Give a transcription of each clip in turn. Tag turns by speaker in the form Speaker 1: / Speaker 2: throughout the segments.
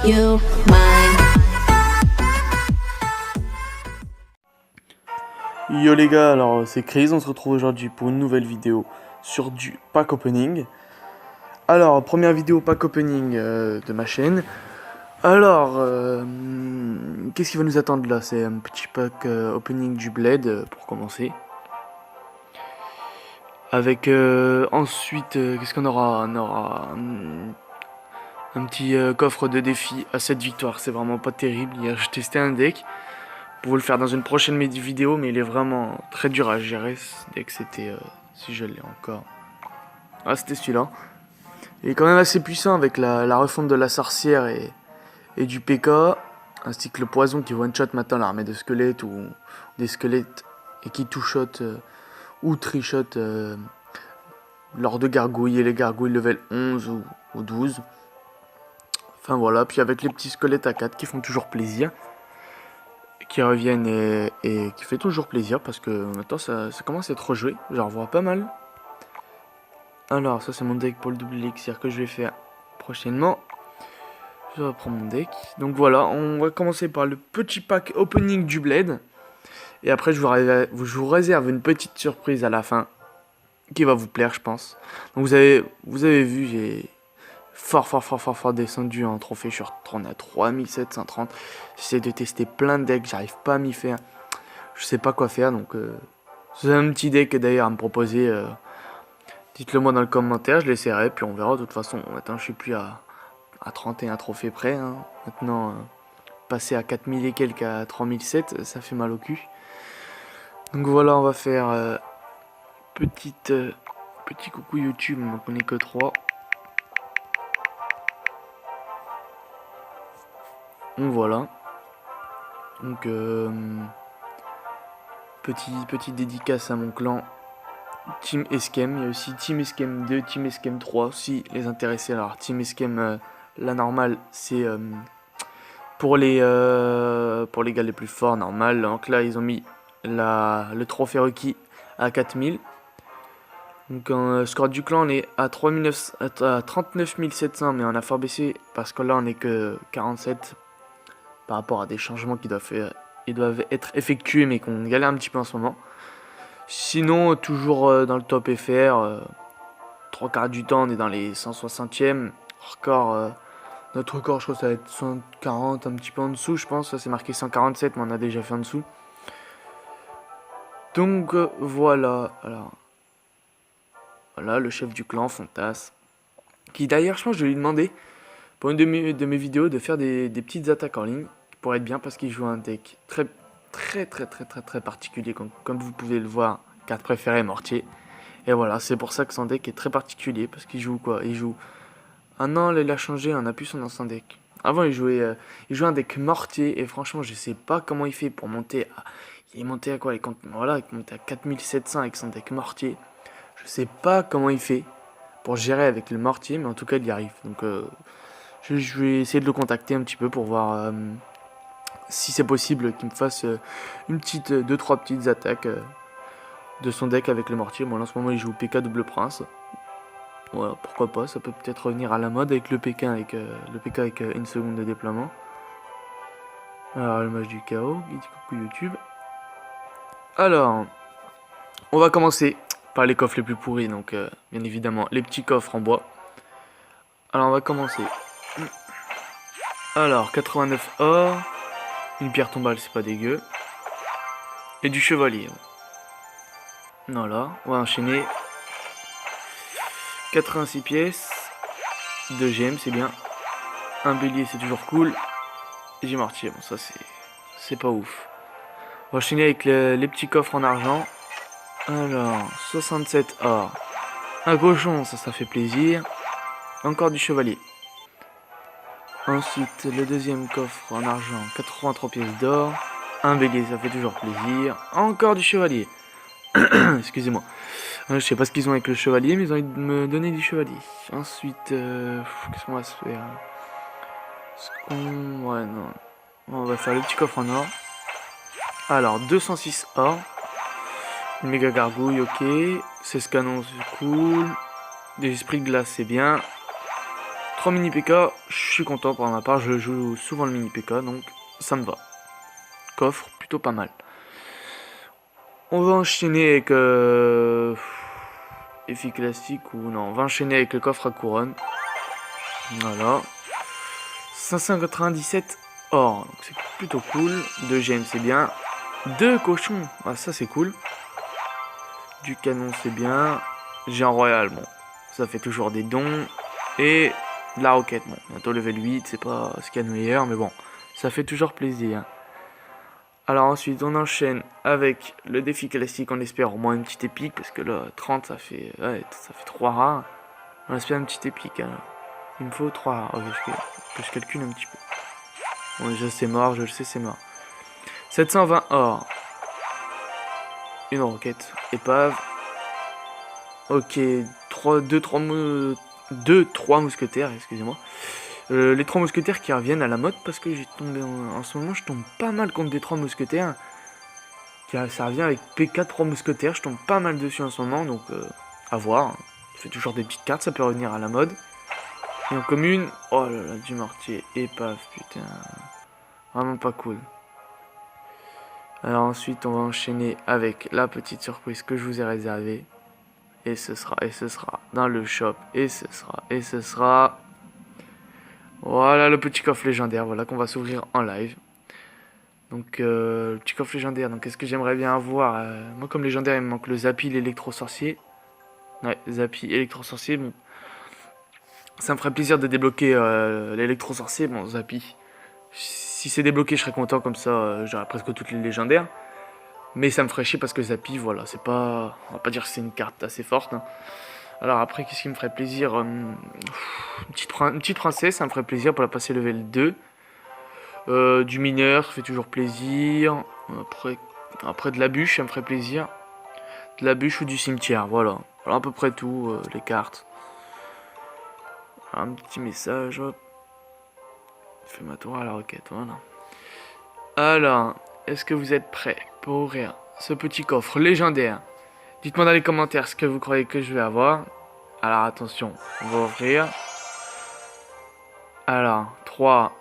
Speaker 1: you mine.
Speaker 2: Yo les gars, alors c'est Chris, on se retrouve aujourd'hui pour une nouvelle vidéo sur du pack opening. Alors, première vidéo pack opening de ma chaîne. Alors, qu'est-ce qui va nous attendre là? C'est un petit pack opening du Bled pour commencer. Avec ensuite, qu'est-ce qu'on aura? On aura un petit coffre de défi à 7 victoires. C'est vraiment pas terrible. Hier, j'ai testé un deck pour vous le faire dans une prochaine vidéo, mais il est vraiment très dur à gérer. Ce deck, c'était, si je l'ai encore. Ah, c'était celui-là. Il est quand même assez puissant avec la refonte de la sorcière et du PK, ainsi que le poison qui one-shot maintenant l'armée de squelettes ou des squelettes et qui two-shot ou tri-shot lors de gargouilles et les gargouilles level 11 ou 12. Enfin voilà, puis avec les petits squelettes à 4 qui font toujours plaisir, qui reviennent et qui fait toujours plaisir parce que maintenant ça commence à être rejoué, j'en revois pas mal. Alors ça c'est mon deck pour le double élixir que je vais faire prochainement. Je reprends mon deck. Donc voilà, on va commencer par le petit pack opening du Bled. Et après je vous réserve une petite surprise à la fin qui va vous plaire je pense. Donc vous avez vu, j'ai fort descendu en trophée. Je suis retourné à 3730. J'essaie de tester plein de decks, j'arrive pas à m'y faire. Je sais pas quoi faire, donc c'est un petit deck d'ailleurs à me proposer. Dites-le moi dans le commentaire, je l'essaierai, puis on verra. De toute façon, maintenant je suis plus à 31 trophées près. Hein. Maintenant, passer à 4000 et quelques à 3007, ça fait mal au cul. Donc voilà, on va faire petit coucou YouTube, donc on est que 3. Donc voilà. Donc petite dédicace à mon clan Team Eskem. Il y a aussi Team Eskem 2, Team Eskem 3 si les intéressés. Alors Team Eskem la normale c'est pour les gars les plus forts normal. Donc là ils ont mis le trophée requis à 4000. Donc en score du clan on est à 39 700, mais on a fort baissé parce que là on est que 47 par rapport à des changements qui doivent être effectués mais qu'on galère un petit peu en ce moment. Sinon toujours dans le top FR, 3/4 du temps on est dans les 160e. Record, notre record je crois que ça va être 140, un petit peu en dessous je pense. Ça c'est marqué 147 mais on a déjà fait en dessous. Donc voilà. Alors voilà le chef du clan Fontas, qui d'ailleurs je pense que je vais lui demander pour une de mes vidéos de faire des petites attaques en ligne pour être bien, parce qu'il joue un deck très particulier comme vous pouvez le voir. Carte préférée mortier, et voilà, c'est pour ça que son deck est très particulier, parce qu'il joue quoi? Il joue non, il a changé, on a plus son ancien deck. Avant il jouait un deck mortier, et franchement je sais pas comment il fait pour monter à... Il est monté à quoi? Voilà, il est monté à 4700 avec son deck mortier. Je sais pas comment il fait pour gérer avec le mortier, mais en tout cas il y arrive. Donc je vais essayer de le contacter un petit peu pour voir si c'est possible qu'il me fasse une petite 2-3 petites attaques de son deck avec le mortier. Bon là en ce moment il joue PK double prince. Voilà, pourquoi pas, ça peut peut-être revenir à la mode avec le PK avec une seconde de déploiement. Alors le match du chaos, il dit coucou YouTube. Alors, on va commencer par les coffres les plus pourris, donc bien évidemment les petits coffres en bois. Alors on va commencer. Alors 89 or, une pierre tombale c'est pas dégueu, et du chevalier. Voilà, on va enchaîner. 86 pièces, 2 gemmes c'est bien, un bélier c'est toujours cool, et j'ai mortier, bon ça c'est pas ouf. On va enchaîner avec les petits coffres en argent. Alors 67 or, un cochon ça fait plaisir, encore du chevalier. Ensuite le deuxième coffre en argent, 83 pièces d'or, un bélier ça fait toujours plaisir, encore du chevalier. Excusez-moi, je sais pas ce qu'ils ont avec le chevalier, mais ils ont envie de me donner du chevalier. Ensuite qu'est-ce qu'on va se faire? Ouais non, on va faire le petit coffre en or. Alors 206 or, une méga gargouille, ok, 16 canons c'est cool, des esprits de glace c'est bien, 3 mini PK, je suis content pour ma part, je joue souvent le mini PK, donc ça me va. Coffre, plutôt pas mal. On va enchaîner avec effet classique ou non, on va enchaîner avec le coffre à couronne. Voilà. 597 or, donc c'est plutôt cool. 2 gemmes, c'est bien. 2 cochons, ah ça c'est cool. Du canon, c'est bien. Géant royal, bon, ça fait toujours des dons. Et de la roquette, bon, bientôt level 8, c'est pas ce qu'il y a de meilleur, mais bon, ça fait toujours plaisir. Alors ensuite, on enchaîne avec le défi classique, on espère au moins une petite épique, parce que là, 30, ça fait 3 rares. On espère une petite épique, hein. Il me faut 3 rares, ok, que je calcule un petit peu. Bon, déjà c'est mort, je le sais, c'est mort. 720 or. Une roquette, épave. Ok, 3 mousquetaires, excusez-moi. Les 3 mousquetaires qui reviennent à la mode parce que j'ai tombé en ce moment, je tombe pas mal contre des 3 mousquetaires. Ça revient avec PK 3 mousquetaires, je tombe pas mal dessus en ce moment, donc à voir. Je fais toujours des petites cartes, ça peut revenir à la mode. Et en commune, oh là là, du mortier, épave, putain. Vraiment pas cool. Alors ensuite, on va enchaîner avec la petite surprise que je vous ai réservée. Et ce sera dans le shop. Et ce sera... Voilà le petit coffre légendaire, voilà qu'on va s'ouvrir en live. Donc le petit coffre légendaire, donc qu'est-ce que j'aimerais bien avoir moi comme légendaire il me manque le Zappy, l'électro-sorcier. Ouais, Zappy, électro-sorcier, bon. Ça me ferait plaisir de débloquer l'électro-sorcier, bon Zappy. Si c'est débloqué je serais content, comme ça j'aurais presque toutes les légendaires. Mais ça me ferait chier parce que Zappy, voilà, c'est pas... On va pas dire que c'est une carte assez forte, hein. Alors après, qu'est-ce qui me ferait plaisir une petite princesse, ça me ferait plaisir pour la passer level 2. Du mineur, ça fait toujours plaisir. Après de la bûche, ça me ferait plaisir. De la bûche ou du cimetière, voilà. Voilà à peu près tout, les cartes. Un petit message, hop. Fais-moi tour à la roquette, voilà. Alors, est-ce que vous êtes prêts pour ouvrir ce petit coffre légendaire? Dites-moi dans les commentaires ce que vous croyez que je vais avoir. Alors attention, on va ouvrir. Alors, 3,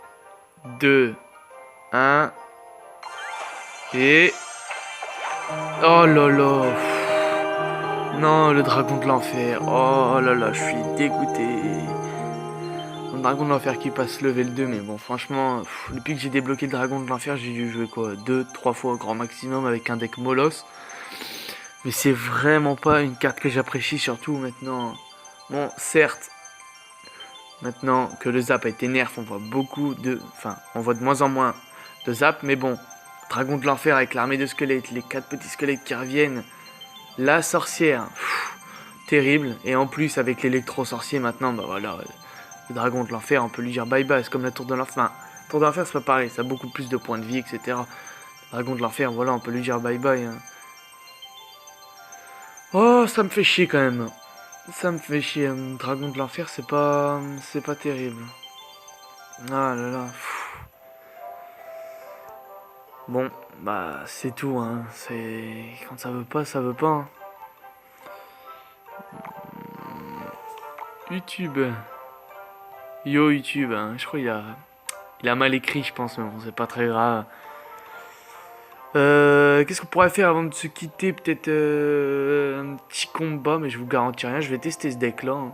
Speaker 2: 2, 1. Et... Oh là là. Non, le dragon de l'enfer. Oh là là, je suis dégoûté. Le dragon de l'enfer qui passe level 2, mais bon, franchement, depuis que j'ai débloqué le dragon de l'enfer, j'ai dû jouer quoi 2-3 fois au grand maximum avec un deck Molos. Mais c'est vraiment pas une carte que j'apprécie, surtout maintenant. Bon, certes, maintenant que le zap a été nerf, on voit beaucoup de... Enfin, on voit de moins en moins de zap, mais bon, dragon de l'enfer avec l'armée de squelettes, les 4 petits squelettes qui reviennent, la sorcière, terrible, et en plus avec l'électro-sorcier maintenant, bah voilà, le dragon de l'enfer, on peut lui dire bye bye, c'est comme la tour de l'enfer. Enfin, tour de l'enfer c'est pas pareil, ça a beaucoup plus de points de vie, etc. Dragon de l'enfer, voilà, on peut lui dire bye bye, hein. Oh, ça me fait chier quand même. Ça me fait chier, dragon de l'enfer, c'est pas terrible. Ah là là. Bon, bah c'est tout, hein. C'est quand ça veut pas, ça veut pas, hein. YouTube. Yo YouTube, hein. Je crois il a mal écrit, je pense, mais bon, c'est pas très grave. Qu'est-ce qu'on pourrait faire avant de se quitter? Peut-être un petit combat, mais je vous garantis rien. Je vais tester ce deck là, hein.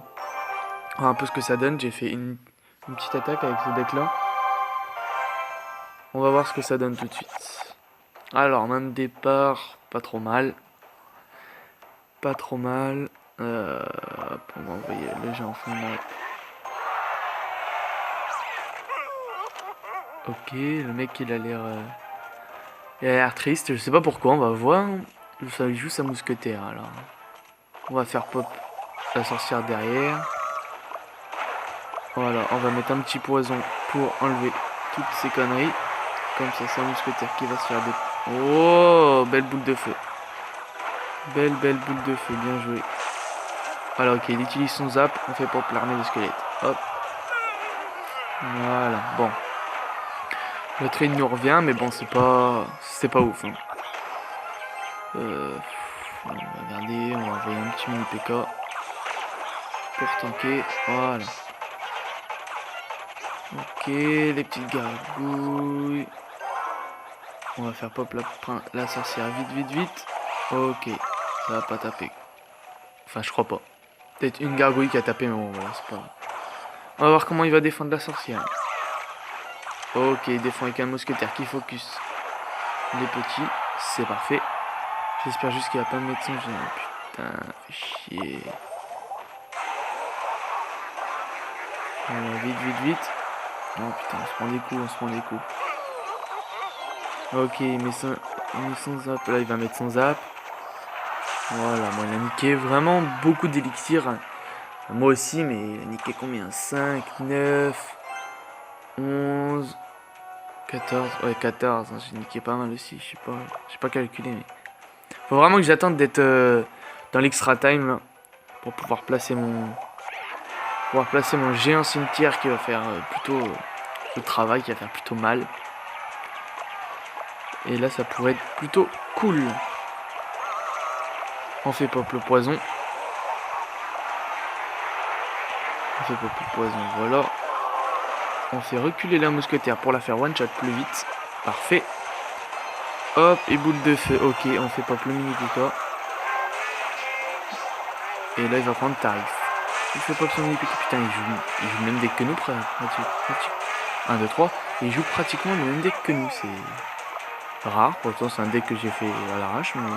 Speaker 2: Voir un peu ce que ça donne. J'ai fait une petite attaque avec ce deck là. On va voir ce que ça donne tout de suite. Alors, main de départ, pas trop mal. Pas trop mal. Hop, on va envoyer le jeu en fin de map. Ok, le mec il a l'air triste, je sais pas pourquoi, on va voir. Ça joue sa mousquetaire alors. On va faire pop la sorcière derrière. Voilà, on va mettre un petit poison pour enlever toutes ces conneries. Comme ça, c'est un mousquetaire qui va se faire des... Oh, belle boule de feu. Belle boule de feu, bien joué. Voilà, ok, il utilise son zap, on fait pop l'armée de squelettes. Hop. Voilà, bon. Le train nous revient, mais bon, c'est pas ouf, hein. On va regarder, on va envoyer un petit mini PK pour tanker. Voilà. Ok, les petites gargouilles. On va faire pop la sorcière vite. Ok, ça va pas taper. Enfin, je crois pas. Peut-être une gargouille qui a tapé, mais bon, voilà, c'est pas grave. On va voir comment il va défendre la sorcière. Ok, il défend avec un mousquetaire qui focus les petits. C'est parfait. J'espère juste qu'il va pas me mettre son géant. Putain, fait chier. Voilà, vite. Oh putain, on se prend des coups. Ok, il met son zap. Là, il va mettre son zap. Voilà, bon, il a niqué vraiment beaucoup d'élixir. Moi aussi, mais il a niqué combien? 5, 9, 11, 14. Ouais, 14. Hein, j'ai niqué pas mal aussi. Je sais pas calculer, mais faut vraiment que j'attende d'être dans l'extra time là, pour pouvoir placer mon géant cimetière qui va faire plutôt le travail, qui va faire plutôt mal. Et là, ça pourrait être plutôt cool. On fait pop le poison. Voilà. On fait reculer la mousquetaire pour la faire one shot plus vite. Parfait. Hop, et boule de feu. Ok, on fait pop le mini Pika. Et là, il va prendre tarif. Il fait pop son mini Pika. Putain, il joue le même deck que nous, 1, 2, 3. Il joue pratiquement le même deck que nous. C'est rare. Pourtant, c'est un deck que j'ai fait à l'arrache, mais...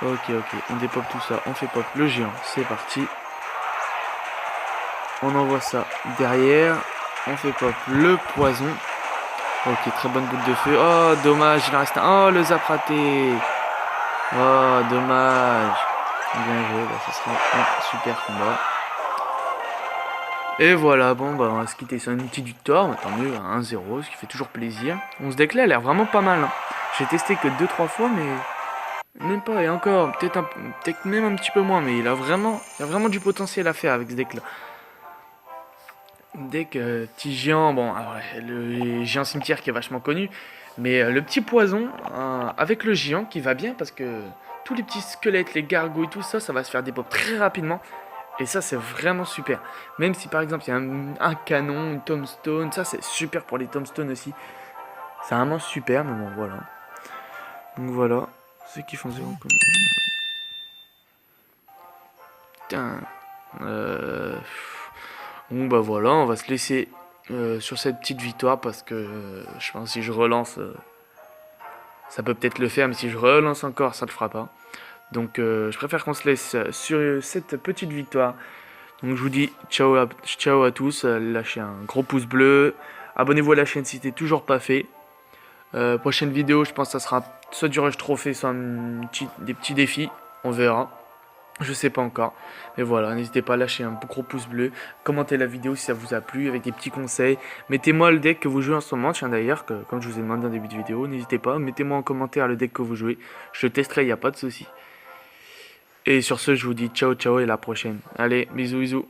Speaker 2: Ok, on dépop tout ça, on fait pop le géant, c'est parti. On envoie ça derrière, on fait pop le poison. Ok, très bonne boule de feu. Oh, dommage, il en reste un. Oh, le zap raté. Oh, dommage. Bien joué, bah, ça sera un super combat. Et voilà, bon, bah, on va se quitter sur une petite victoire, tant mieux, 1-0, ce qui fait toujours plaisir. On se deck là, a l'air vraiment pas mal. Hein. J'ai testé que 2-3 fois, mais... Même pas, et encore, peut-être même un petit peu moins, mais il y a vraiment du potentiel à faire avec ce deck là. Deck petit géant, bon, le géant cimetière qui est vachement connu, mais le petit poison avec le géant qui va bien parce que tous les petits squelettes, les gargouilles, tout ça, ça va se faire dépop très rapidement. Et ça, c'est vraiment super. Même si par exemple il y a un canon, une tombstone, ça c'est super pour les tombstones aussi. C'est vraiment super, mais bon, voilà. Donc voilà. Ceux qui font 0 comme... Putain. Bon bah voilà, on va se laisser sur cette petite victoire parce que je pense que si je relance, ça peut peut-être le faire, mais si je relance encore, ça ne le fera pas. Donc je préfère qu'on se laisse sur cette petite victoire. Donc je vous dis ciao à tous, lâchez un gros pouce bleu, abonnez-vous à la chaîne si ce n'est toujours pas fait. Prochaine vidéo, je pense que ça sera soit du rush trophée, soit des petits défis, on verra. Je sais pas encore, mais voilà, n'hésitez pas à lâcher un gros pouce bleu, commentez la vidéo si ça vous a plu, avec des petits conseils. Mettez-moi le deck que vous jouez en ce moment, tiens d'ailleurs, comme je vous ai demandé en début de vidéo, n'hésitez pas, mettez-moi en commentaire le deck que vous jouez, je le testerai, il n'y a pas de souci. Et sur ce, je vous dis ciao et à la prochaine. Allez, bisous.